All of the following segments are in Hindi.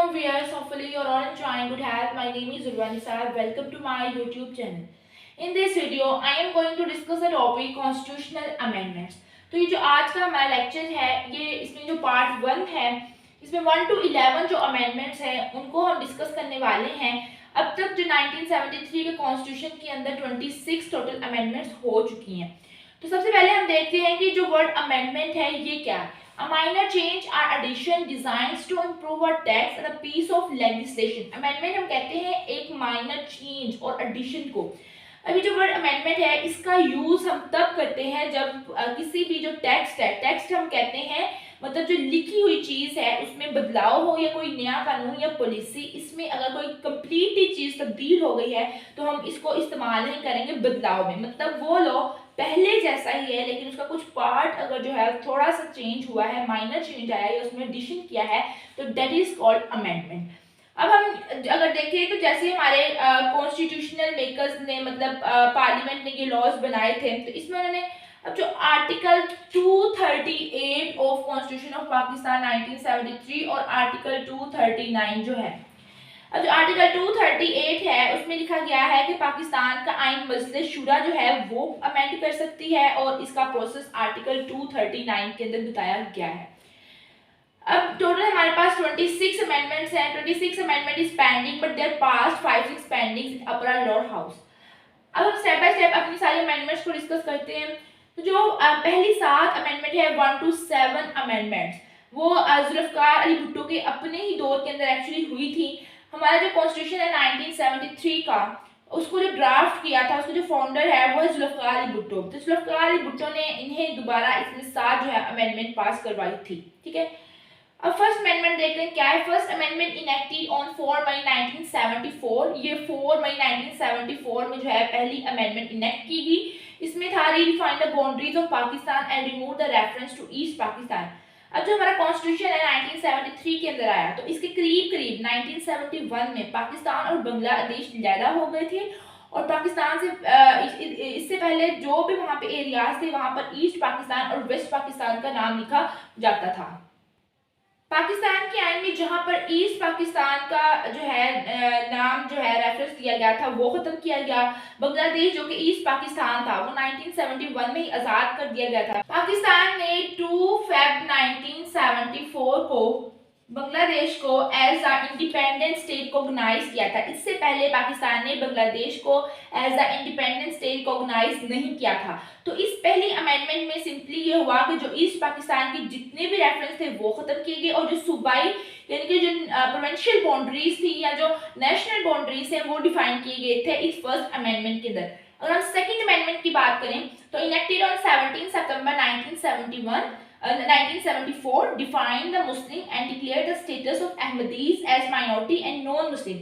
Assalamualaikum viewers, hopefully you're all enjoying good health. My name is Urvanisa. Welcome to my YouTube channel. In this video, I am going to discuss the topic constitutional amendments. तो ये जो आज का हमारा लेक्चर है, ये इसमें जो पार्ट 1 है, इसमें 1 to 11 जो अमेंडमेंट्स हैं उनको हम डिस्कस करने वाले हैं। अब तक जो 1973 के कॉन्स्टिट्यूशन के अंदर 26 टोटल अमेंडमेंट्स हो चुकी हैं। तो सबसे पहले हम देखते हैं कि जो वर्ड अमेंडमेंट है ये क्या है। A minor change or addition designed to improve a text and a piece of legislation. Amendment हम कहते हैं एक minor change और addition को। अभी जो वर्ड अमेंडमेंट है इसका यूज हम तब करते हैं जब किसी भी जो टेक्स्ट है, टेक्स्ट हम कहते हैं मतलब जो लिखी हुई चीज है उसमें बदलाव हो या कोई नया कानून या पॉलिसी, इसमें अगर कोई कंप्लीटली चीज तब्दील हो गई है तो हम इसको इस्तेमाल नहीं करेंगे बदलाव में। मतलब वो लॉ पहले जैसा ही है लेकिन उसका कुछ पार्ट अगर जो है थोड़ा सा चेंज हुआ है, माइनर चेंज आया या उसमें एडिशन किया है, तो दैट इज कॉल्ड अमेंडमेंट। अब हम अगर देखें तो जैसे हमारे कॉन्स्टिट्यूशनल मेकर्स ने मतलब पार्लियामेंट ने ये लॉज बनाए थे, तो इसमें उन्होंने अब जो article 238 of constitution of Pakistan 1973 और आर्टिकल 239 जो है, अब जो आर्टिकल 238 है उसमें लिखा गया है कि पाकिस्तान का आइन मजलिस शुरा जो है वो अमेंड कर सकती है और इसका प्रोसेस आर्टिकल 239 के अंदर बताया गया है। अब टोटल हमारे पास 26 अमेंडमेंट्स हैं। 26 amendment is pending but there past 5-6 pending in upper Lord house. अब हम स्टेप बाय स्टेप अपनी सारी अमेंडमेंट्स को डिस्कस करते हैं। तो जो पहली 7 अमेंडमेंट है 1 to 7 अमेंडमेंट्स, वो जुल्फ़िकार अली भुट्टो के अपने ही दौर के अंदर एक्चुअली हुई थी। हमारा जो कॉन्स्टिट्यूशन है 1973 का, उसको जो ड्राफ्ट किया था उसका जो फाउंडर है वो है जुल्फ़िकार अली भुट्टो। तो जुल्फ़िकार अली भुट्टो ने इन्हें दोबारा इसमें 7 जो है अमेंडमेंट पास करवाई थी। ठीक है, अब फर्स्ट अमेंडमेंट देखते हैं क्या है। फर्स्ट अमेंडमेंट इनेक्टेड ऑन 4 मई 1974। ये 4 मई 1974 में जो है पहली अमेंडमेंट इनेक्ट की गई। इसमें था redefine the boundaries of Pakistan and remove the reference to East Pakistan. अब जो हमारा कॉन्स्टिट्यूशन है 1973 के अंदर आया, तो इसके करीब 1971 में पाकिस्तान और बांग्लादेश लैदा हो गए थे और पाकिस्तान से इससे पहले जो भी वहाँ पे एरियाज थे वहाँ पर ईस्ट पाकिस्तान और वेस्ट पाकिस्तान का नाम लिखा जाता था। पाकिस्तान के आइन में जहां पर ईस्ट पाकिस्तान का जो है नाम जो है रेफरेंस दिया गया था वो खत्म किया गया। बांग्लादेश जो कि ईस्ट पाकिस्तान था वो 1971 में ही आजाद कर दिया गया था। पाकिस्तान ने 2 फेब 1974 को बांग्लादेश को एज अ इंडिपेंडेंट स्टेट कोगनाइज किया था। इससे पहले पाकिस्तान ने बांग्लादेश को एज अ इंडिपेंडेंट स्टेट कोगनाइज नहीं किया था। तो इस पहली अमेंडमेंट में सिंपली ये हुआ कि जो ईस्ट पाकिस्तान के जितने भी रेफरेंस थे वो खत्म किए गए और जो सूबाई यानी कि जो प्रोविंशियल बाउंड्रीज थी या जो नेशनल बाउंड्रीज है वो डिफाइन किए गए थे इस फर्स्ट अमेंडमेंट के अंदर। अगर हम सेकेंड अमेंडमेंट की बात करें तो enacted on 17 September 1974 defined the Muslim and declared the status of Ahmadis as minority and non-Muslim।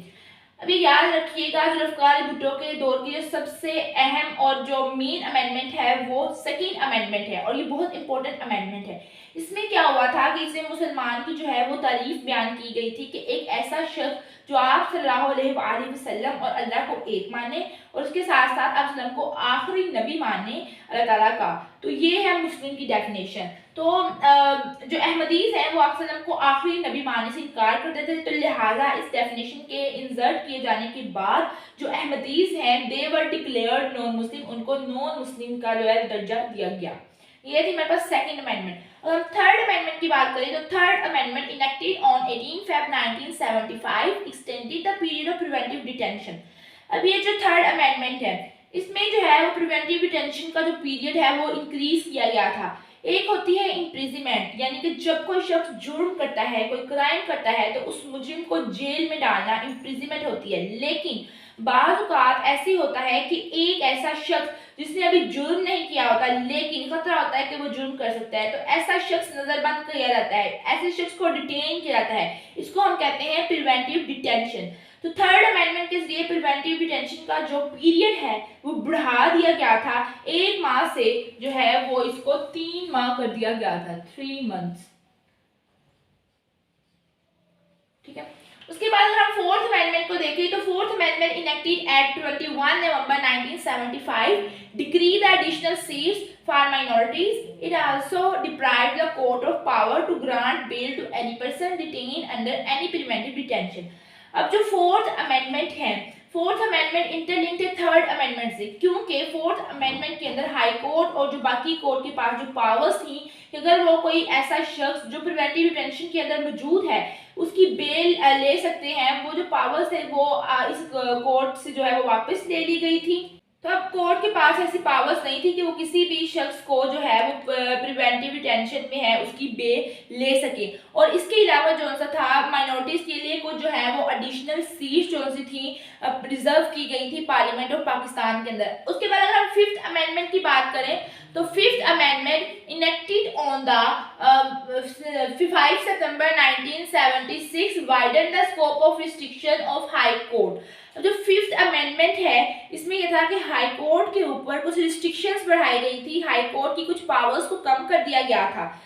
अभी याद रखिएगा जुल्फ़िकार अली भुट्टो के दौर की जो सबसे अहम और जो मेन अमेंडमेंट है वो सेकेंड अमेंडमेंट है और ये बहुत इंपॉर्टेंट अमेंडमेंट है। इसमें क्या हुआ था कि इसमें मुसलमान की जो है वो तारीफ बयान की गई थी कि एक ऐसा शख्स जो आप सल्लल्लाहु अलैहि वसल्लम और अल्लाह को एक माने और उसके साथ साथ आप सल्लम को आखिरी नबी माने अल्लाह ताला का, तो ये है मुस्लिम की डेफिनेशन। तो जो अहमदीज हैं वो आप सल्लम को आखिरी नबी मानने से इनकार करते थे, तो लिहाजा इस डेफिनेशन के इंसर्ट किए जाने के बाद जो अहमदीज हैं दे वर डिक्लेयर्ड नॉन मुस्लिम, उनको नॉन मुस्लिम का जो है दर्जा दिया गया। ये थी मेरे पास सेकंड अमेंडमेंट। अगर हम थर्ड अमेंडमेंट की बात करें तो third amendment enacted on 18 Feb 1975 extended the period of preventive detention. अब ये जो थर्ड अमेंडमेंट है इसमें जो है वो प्रिवेंटिव डिटेंशन का जो पीरियड है वो इंक्रीज किया गया था। एक होती है इम्प्रिजमेंट, यानी कि जब कोई शख्स जुर्म करता है, कोई क्राइम करता है तो उस मुजरिम को जेल में डालना इम्प्रिजमेंट होती है। लेकिन बाज़ औक़ात ऐसी होता है कि एक ऐसा शख्स जिसने अभी जुर्म नहीं किया होता लेकिन खतरा होता है कि वो जुर्म कर सकता है, तो ऐसा शख्स नजरबंद किया जाता है, ऐसे शख्स को डिटेन किया जाता है। इसको हम कहते हैं प्रिवेंटिव डिटेंशन। तो थर्ड अमेंडमेंट के जरिए प्रिवेंटिव डिटेंशन का जो पीरियड है वो बढ़ा दिया गया था 1 माह से जो है वो इसको 3 माह कर दिया गया था, 3 मंथ्स। ठीक है, उसके बाद अगर हम फोर्थ अमेंडमेंट को देखें तो fourth amendment enacted at 21 November 1975 decree the additional seats for minorities. It also deprived the court of power to grant bail to any person detained under any preventive detention. अब जो फोर्थ अमेंडमेंट है, फोर्थ अमेंडमेंट इंटरलिंक्ड है थर्ड अमेंडमेंट से, क्योंकि फोर्थ अमेंडमेंट के अंदर हाई कोर्ट और जो बाकी कोर्ट के पास जो पावर्स थी कि अगर वो कोई ऐसा शख्स जो प्रिवेंटिव डिटेंशन के अंदर मौजूद है उसकी बेल ले सकते हैं, वो जो पावर्स है वो इस कोर्ट से जो है वो वापस ले ली गई थी। तो अब कोर्ट के पास ऐसी पावर्स नहीं थी कि वो किसी भी शख्स को जो है वो प्रिवेंटिव डिटेंशन में है उसकी बेल ले सके। और इसके अलावा जो सा था माइनॉरिटीज के लिए कुछ जो है वो एडिशनल सीट जो सी थी रिजर्व की गई थी पार्लियामेंट ऑफ पाकिस्तान के अंदर। उसके बाद अगर हम फिफ्थ अमेंडमेंट की बात करें तो fifth amendment enacted on the 5 September 1976 widen the scope of restriction of high court. जो फिफ्थ अमेंडमेंट है इसमें यह था कि हाई कोर्ट के ऊपर कुछ रिस्ट्रिक्शंस बढ़ाई गई थी, हाई कोर्ट की कुछ पावर्स को कम कर दिया गया था।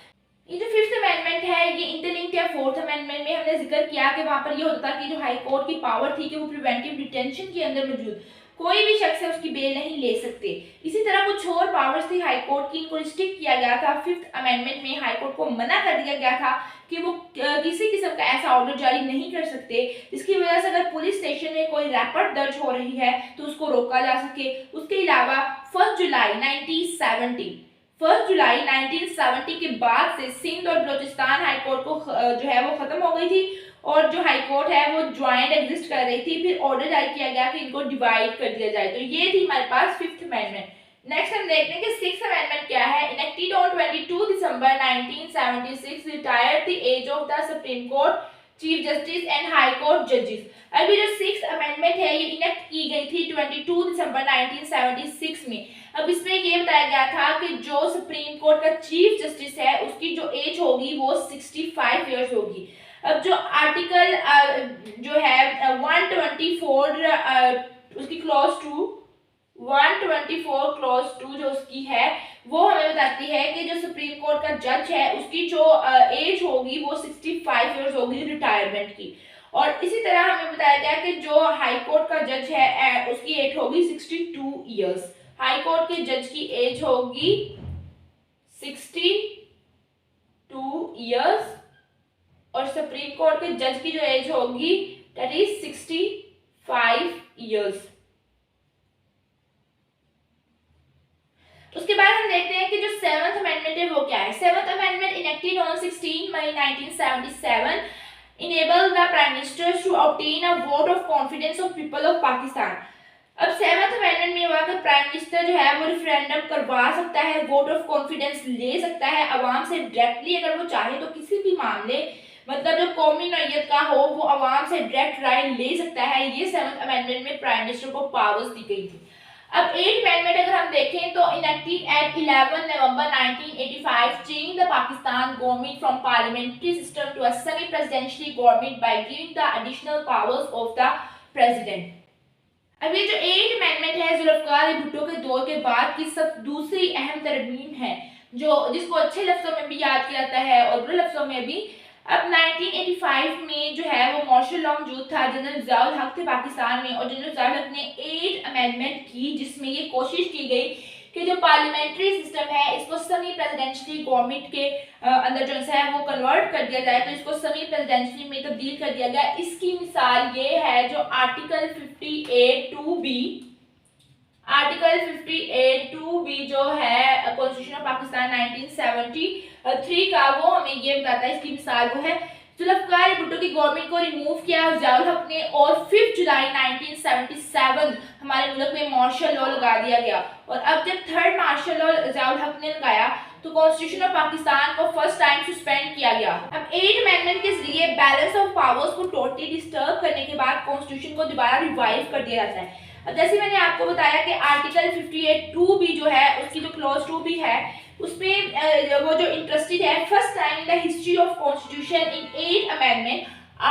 ये जो फिफ्थ अमेंडमेंट है ये इंटरलिंक्ड है फोर्थ अमेंडमेंट में। हमने जिक्र किया कि वहां पर ये होता था कि जो हाई कोर्ट की पावर थी कि वो प्रिवेंटिव डिटेंशन के अंदर मौजूद कोई भी शख्स है उसकी बेल नहीं ले सकते। इसी तरह कुछ और पावर्स थी हाई कोर्ट की, इनको रिस्ट्रिक्ट किया गया था। फिफ्थ अमेंडमेंट में हाई कोर्ट को मना कर दिया गया था कि वो किसी किस्म का ऐसा ऑर्डर जारी नहीं कर सकते जिसकी वजह से अगर पुलिस स्टेशन में कोई रैपट दर्ज हो रही है तो उसको रोका जा सके। उसके अलावा 1 जुलाई 1970 के बाद से सिंध और बलोचिस्तान हाई कोर्ट को जो है वो खत्म हो गई थी और जो हाई कोर्ट है वो ज्वाइंट एग्जिस्ट कर रही थी। फिर ऑर्डर जारी किया गया कि इनको डिवाइड कर दिया जाए। तो ये थी हमारे पास फिफ्थ अमेंडमेंट। नेक्स्ट हम देखते हैं कि सिक्स्थ अमेंडमेंट क्या है। Enacted on 22 December 1976 retired the age of the supreme court chief justice and high court जजेस। अभी जो सिक्स्थ अमेंडमेंट है ये इनेक्ट की गई थी 22 दिसंबर 1976 में। अब इसमें ये बताया गया था कि जो सुप्रीम कोर्ट का चीफ जस्टिस है उसकी जो एज होगी वो 65 ईयर्स होगी। अब जो आर्टिकल जो है 124 उसकी क्लॉज 2 124 क्लॉज 2 जो उसकी है वो हमें बताती है कि जो सुप्रीम कोर्ट का जज है उसकी जो एज होगी वो 65 ईयर्स होगी रिटायरमेंट की। और इसी तरह हमें बताया गया कि जो हाई कोर्ट का जज है उसकी एज होगी 62 ईयर्स। हाई कोर्ट के जज की एज होगी 62 ईयर्स और सुप्रीम कोर्ट के जज की जो एज होगी दैट इज 65 ईयर्स। उसके बाद हम देखते हैं कि जो सेवंथ अमेंडमेंट है वो क्या है। Seventh amendment enacted on 16 May 1977 enable the prime minister to obtain a vote of confidence of people of Pakistan. अब सेवंथ अमेंडमेंट में हुआ कि प्राइम मिनिस्टर जो है वो रेफरेंडम करवा सकता है, वोट ऑफ कॉन्फिडेंस ले सकता है अवाम से डायरेक्टली अगर वो चाहे तो किसी भी मामले मतलब जो कौमी नौयत का हो वो अवाम से डायरेक्ट राय ले सकता है। ये सेवंथ अमेंडमेंट में प्राइम मिनिस्टर को पावर्स दी गई थी। अब एट अमेंडमेंट अगर हम देखें तो enacted at 11 November 1985 change the Pakistan government from parliamentary system to a semi presidential government by giving the additional powers of the president. अब ये जो एट अमेंडमेंट है जुल्फकार भुट्टो के दौर के बाद की सब दूसरी अहम तरमीम है जो जिसको अच्छे लफ्जों में भी याद किया जाता है और बुरे लफ्जों में भी। अब 1985 में जो है वो मार्शल लॉ मौजूद था, जनरल ज़ियाउल हक थे पाकिस्तान में और जनरल ज़ियाउल हक ने 8 अमेंडमेंट की जिसमें ये कोशिश की गई कि जो पार्लियामेंट्री सिस्टम है इसको सेमी प्रेसिडेंशियल गवर्नमेंट के अंदर जो है वो कन्वर्ट कर दिया जाए, तो इसको सेमी प्रेसिडेंशियल में तब्दील कर दिया गया। इसकी मिसाल ये है जो आर्टिकल 58(2)(b आर्टिकल 58(2)(b जो है कॉन्स्टिट्यूशन ऑफ पाकिस्तान 1973 का वो हमें ये बताता है। इसकी मिसाल वो है जुल्फकार भुट्टो की गवर्नमेंट को रिमूव किया ज़ियाउल हक ने और 5 जुलाई 1977 हमारे मुल्क में मार्शल लॉ लगा दिया गया। और अब जब थर्ड मार्शल लॉ ज़ियाउल हक ने लगाया तो कॉन्स्टिट्यूशन ऑफ पाकिस्तान को फर्स्ट टाइम सस्पेंड किया गया। अब 8 अमेंडमेंट के जरिए बैलेंस ऑफ पावर्स को टोटली डिस्टर्ब करने के बाद कॉन्स्टिट्यूशन को दोबारा रिवाइव कर दिया जाता है। अब जैसे मैंने आपको बताया कि आर्टिकल 58(2)(b जो है उसकी जो क्लॉज 2 भी है उसमें वो जो इंटरेस्टेड है first time in the history of constitution in 8 amendment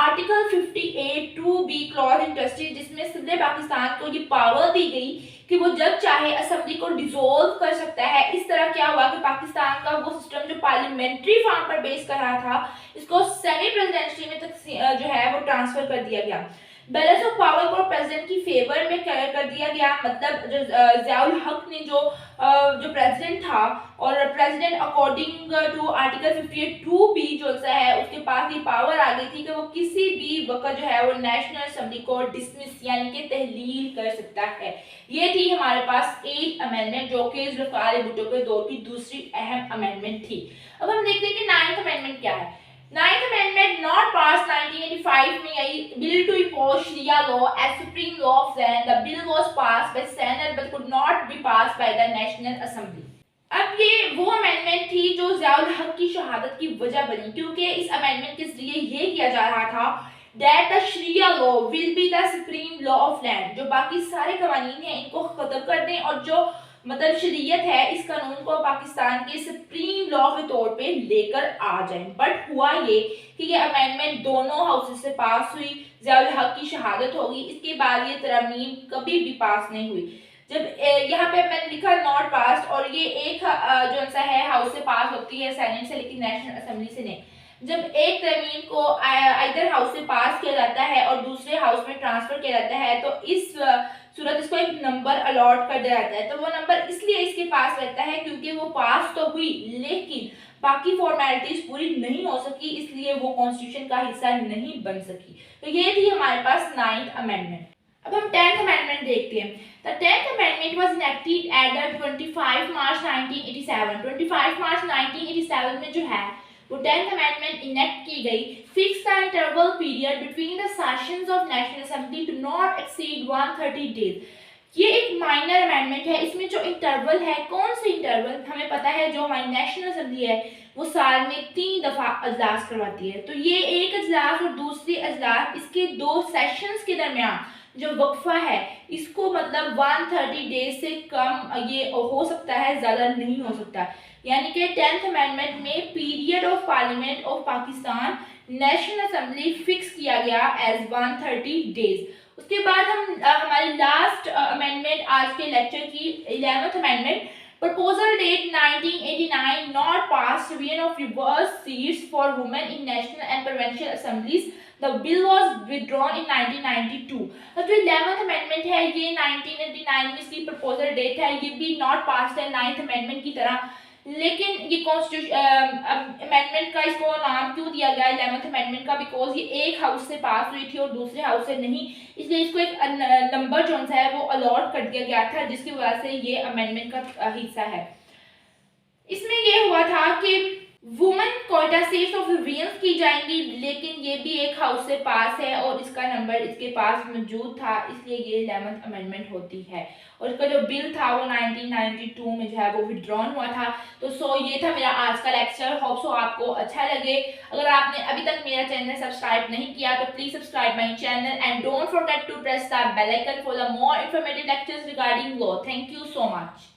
article 58(2)(b clause interested जिसमें सदर पाकिस्तान को ये पावर दी गई कि वो जब चाहे असेंबली को डिसॉल्व कर सकता है। इस तरह क्या हुआ कि पाकिस्तान का वो सिस्टम जो पार्लियामेंट्री फॉर्म पर बेस कर रहा था इसको सेमी प्रेसिडेंशियल में तक जो है वो ट्रांसफर कर दिया गया। बैलेंस ऑफ पावर को प्रेसिडेंट की फेवर में कर दिया गया, मतलब जो ज़ियाउल हक ने जो प्रेसिडेंट था, और president according to article 52B जो सा है उसके पास ये पावर आ गई थी कि वो किसी भी वक्त जो है वो नेशनल असेंबली को डिसमिस यानी कि तहलील कर सकता है। ये थी हमारे पास 8th अमेंडमेंट जो कि ज़ुल्फ़िकार भुट्टो के दौर की दूसरी अहम अमेंडमेंट थी। अब हम देखते हैं कि 9th अमेंडमेंट क्या है। 9th Amendment not passed 1985 में आई bill to impose Sharia law as supreme law of land. The bill was passed by Senate but could not be passed by the National Assembly. अब ये वो अमेंडमेंट थी जो ज़ियाउल हक की शहादत की वजह बनी, क्योंकि इस अमेंडमेंट के जरिए ये किया जा रहा था that the Sharia law will be the supreme law of land. जो बाकी सारे कवानीन हैं इनको खत्म कर दें और जो मतलब शरीयत है इस कानून को पाकिस्तान के सुप्रीम लॉ के तौर पे लेकर आ जाए। बट हुआ ये कि ये अमेंडमेंट दोनों हाउसेस से पास हुई, ज़ियाउल हक की शहादत होगी, इसके बाद ये तरमीम कभी भी पास नहीं हुई। जब यहाँ पे मैंने लिखा नॉट पास, और ये एक जो सा है हाउस से पास होती है सेनेट से, लेकिन नेशनल असेंबली से नहीं। जब एक तरमीम को इधर हाउस से पास किया जाता है और दूसरे हाउस में ट्रांसफर किया जाता है तो इस सूरत इसको एक नंबर अलॉट कर दिया जाता है। तो वो नंबर इसलिए इसके पास रहता है क्योंकि वो पास तो हुई लेकिन बाकी फॉर्मेलिटीज पूरी नहीं हो सकी, इसलिए वो कॉन्स्टिट्यूशन का हिस्सा नहीं बन सकी। तो ये थी हमारे पास 9th अमेंडमेंट। अब हम 10th अमेंडमेंट देखते हैं। The 10th amendment was enacted at the 25 मार्च 1987। 25 मार्च 1987 में जो है वो 10th अमेंडमेंट इनेक्ट की गई। Fix the interval period between the sessions of national assembly to not exceed 130 days. ये एक माइनर अमेंडमेंट है। इसमें जो इंटरवल है, कौन से इंटरवल, हमें पता है जो हमारी नेशनल असेंबली है वो साल में 3 दफ़ा अजलास करवाती है। तो ये एक अजलास और दूसरी अजलास, इसके 2 सेशंस के दरमियान जो वक्फा है इसको मतलब 130 डेज से कम ये हो सकता है, ज़्यादा नहीं हो सकता। यानी कि 10th अमेंडमेंट में period of parliament of Pakistan national assembly fix किया गया एज 130 डेज। उसके बाद हम हमारी लास्ट अमेंडमेंट आज के लेक्चर की 11th amendment, proposal date 1989 not passed, revision of reverse seats for women in national and provincial assemblies. The bill was withdrawn in 1992. अब जो 11th अमेंडमेंट है ये 1989 में इसकी प्रपोजल डेट है, ये भी नॉट पास है 9th अमेंडमेंट की तरह। लेकिन ये कॉन्स्टिट्यूशन अमेंडमेंट का इसको नाम क्यों दिया गया 11th अमेंडमेंट का, बिकॉज ये एक हाउस से पास हुई थी और दूसरे हाउस से नहीं, इसलिए इसको एक नंबर जो है वो अलॉट कर दिया गया था जिसकी वजह से ये अमेंडमेंट का हिस्सा है। इसमें ये हुआ था कि women Kota seats of revision की जाएंगी, लेकिन ये भी एक हाउस से पास है और इसका नंबर इसके पास मौजूद था, इसलिए ये 11th अमेंडमेंट होती है। और इसका जो बिल था वो 1992 में जो है वो विड्रॉन हुआ था। तो ये था मेरा आज का लेक्चर। होप सो आपको अच्छा लगे। अगर आपने अभी तक मेरा चैनल सब्सक्राइब नहीं किया तो please subscribe my channel and don't forget to press the bell icon for the more informative lectures regarding law. Thank you so much.